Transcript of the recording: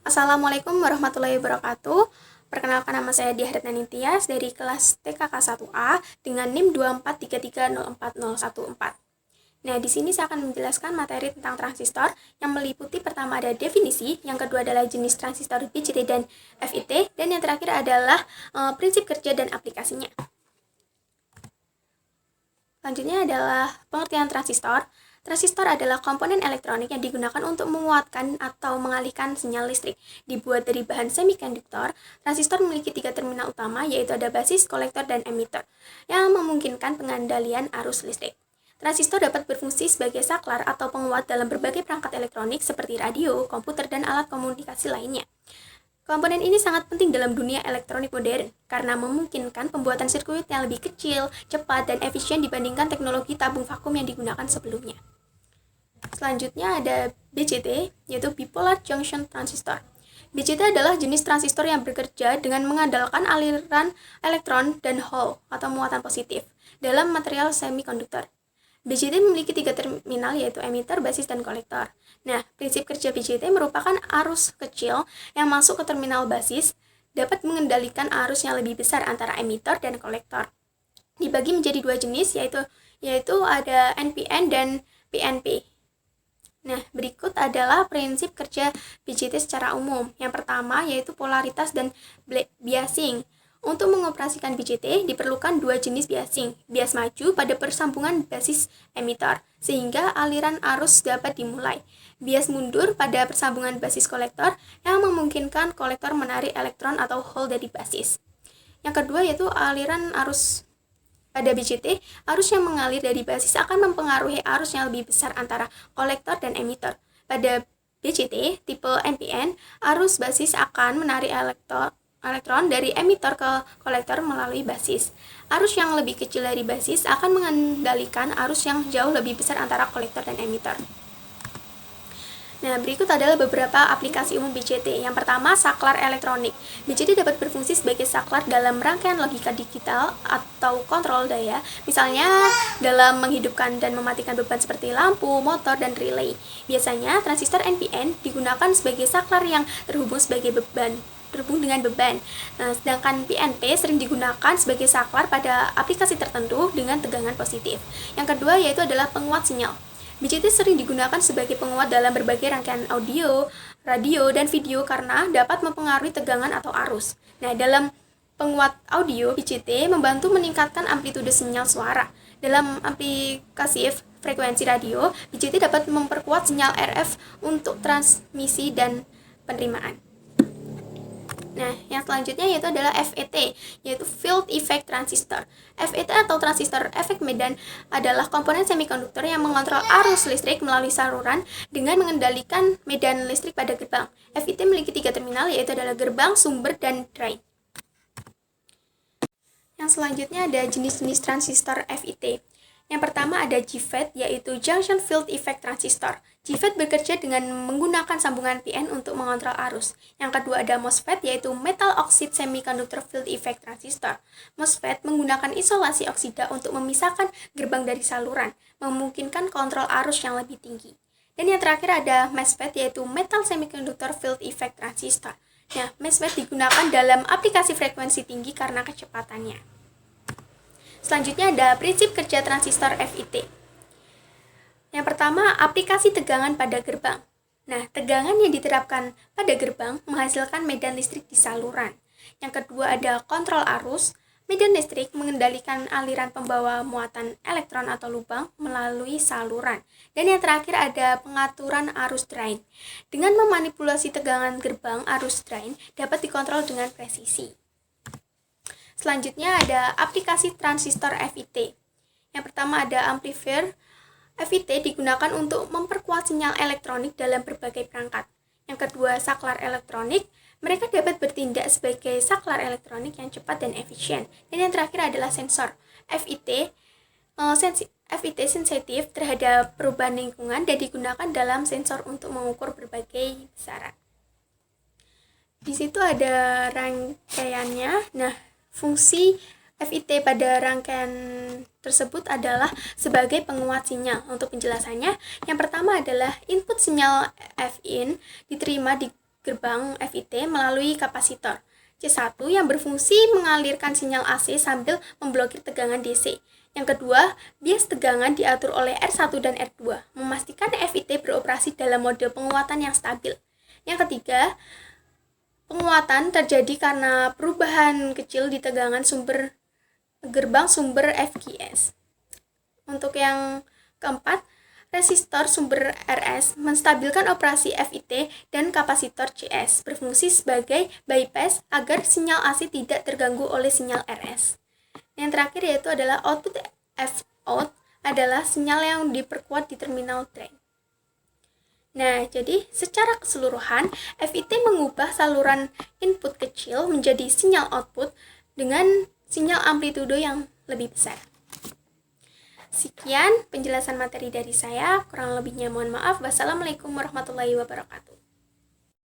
Assalamualaikum warahmatullahi wabarakatuh. Perkenalkan, nama saya Diah Retnani Tias dari kelas TKK 1A dengan NIM 243304014. Nah, di sini saya akan menjelaskan materi tentang transistor yang meliputi pertama ada definisi, yang kedua adalah jenis transistor BJT dan FET, dan yang terakhir adalah prinsip kerja dan aplikasinya. Selanjutnya adalah pengertian transistor. Transistor adalah komponen elektronik yang digunakan untuk menguatkan atau mengalihkan sinyal listrik. Dibuat dari bahan semikonduktor, transistor memiliki 3 terminal utama, yaitu ada basis, kolektor, dan emitter, yang memungkinkan pengendalian arus listrik. Transistor dapat berfungsi sebagai saklar atau penguat dalam berbagai perangkat elektronik seperti radio, komputer, dan alat komunikasi lainnya. Komponen ini sangat penting dalam dunia elektronik modern karena memungkinkan pembuatan sirkuit yang lebih kecil, cepat, dan efisien dibandingkan teknologi tabung vakum yang digunakan sebelumnya. Selanjutnya ada BJT, yaitu Bipolar Junction Transistor. BJT adalah jenis transistor yang bekerja dengan mengandalkan aliran elektron dan hole atau muatan positif dalam material semikonduktor. BJT memiliki 3 terminal, yaitu emitter, basis, dan kolektor. Nah, prinsip kerja BJT merupakan arus kecil yang masuk ke terminal basis dapat mengendalikan arus yang lebih besar antara emitter dan kolektor. Dibagi menjadi 2 jenis, yaitu ada NPN dan PNP. Nah, berikut adalah prinsip kerja BJT secara umum. Yang pertama yaitu polaritas dan biasing. Untuk mengoperasikan BJT diperlukan 2 jenis biasing, bias maju pada persambungan basis emitter, sehingga aliran arus dapat dimulai. Bias mundur pada persambungan basis kolektor yang memungkinkan kolektor menarik elektron atau hole dari basis. Yang kedua yaitu aliran arus. Pada BJT, arus yang mengalir dari basis akan mempengaruhi arus yang lebih besar antara kolektor dan emitter. Pada BJT tipe NPN, arus basis akan menarik elektron dari emitter ke kolektor melalui basis. Arus yang lebih kecil dari basis akan mengendalikan arus yang jauh lebih besar antara kolektor dan emitter. Nah, berikut adalah beberapa aplikasi umum BJT. Yang pertama, saklar elektronik. BJT dapat berfungsi sebagai saklar dalam rangkaian logika digital atau kontrol daya, misalnya dalam menghidupkan dan mematikan beban seperti lampu, motor, dan relay. Biasanya, transistor NPN digunakan sebagai saklar yang terhubung dengan beban. Nah, sedangkan PNP sering digunakan sebagai saklar pada aplikasi tertentu dengan tegangan positif. Yang kedua yaitu adalah penguat sinyal. BJT sering digunakan sebagai penguat dalam berbagai rangkaian audio, radio, dan video karena dapat mempengaruhi tegangan atau arus. Nah, dalam penguat audio, BJT membantu meningkatkan amplitude sinyal suara. Dalam aplikasi frekuensi radio, BJT dapat memperkuat sinyal RF untuk transmisi dan penerimaan. Nah, yang selanjutnya yaitu adalah FET, yaitu Field Effect Transistor. FET atau transistor efek medan adalah komponen semikonduktor yang mengontrol arus listrik melalui saluran dengan mengendalikan medan listrik pada gerbang. FET memiliki 3 terminal, yaitu adalah gerbang, sumber, dan drain. Yang selanjutnya ada jenis-jenis transistor FET. Yang pertama ada JFET, yaitu Junction Field Effect Transistor. JFET bekerja dengan menggunakan sambungan PN untuk mengontrol arus. Yang kedua ada MOSFET, yaitu Metal Oxide Semiconductor Field Effect Transistor. MOSFET menggunakan isolasi oksida untuk memisahkan gerbang dari saluran, memungkinkan kontrol arus yang lebih tinggi. Dan yang terakhir ada MESFET, yaitu Metal Semiconductor Field Effect Transistor. Nah, MESFET digunakan dalam aplikasi frekuensi tinggi karena kecepatannya. Selanjutnya ada prinsip kerja transistor FET. Yang pertama, aplikasi tegangan pada gerbang. Nah, tegangan yang diterapkan pada gerbang menghasilkan medan listrik di saluran. Yang kedua ada kontrol arus. Medan listrik mengendalikan aliran pembawa muatan elektron atau lubang melalui saluran. Dan yang terakhir ada pengaturan arus drain. Dengan memanipulasi tegangan gerbang, arus drain dapat dikontrol dengan presisi. Selanjutnya ada aplikasi transistor FET. Yang pertama ada amplifier. FET digunakan untuk memperkuat sinyal elektronik dalam berbagai perangkat. Yang kedua, saklar elektronik. Mereka dapat bertindak sebagai saklar elektronik yang cepat dan efisien. Dan yang terakhir adalah sensor. FET sensitif terhadap perubahan lingkungan dan digunakan dalam sensor untuk mengukur berbagai besaran. Di situ ada rangkaiannya. Nah, fungsi FET pada rangkaian tersebut adalah sebagai penguat sinyal. Untuk penjelasannya, yang pertama adalah input sinyal Fin diterima di gerbang FIT melalui kapasitor C1 yang berfungsi mengalirkan sinyal AC sambil memblokir tegangan DC. Yang kedua, bias tegangan diatur oleh R1 dan R2, memastikan FIT beroperasi dalam mode penguatan yang stabil. Yang ketiga, penguatan terjadi karena perubahan kecil di tegangan gerbang sumber FGS. Untuk yang keempat, resistor sumber RS menstabilkan operasi FIT dan kapasitor CS berfungsi sebagai bypass agar sinyal AC tidak terganggu oleh sinyal RS. Yang terakhir yaitu adalah output F-out adalah sinyal yang diperkuat di terminal drain. Nah, jadi secara keseluruhan FIT mengubah saluran input kecil menjadi sinyal output dengan sinyal amplitudo yang lebih besar. Sekian penjelasan materi dari saya, kurang lebihnya mohon maaf. Wassalamualaikum warahmatullahi wabarakatuh.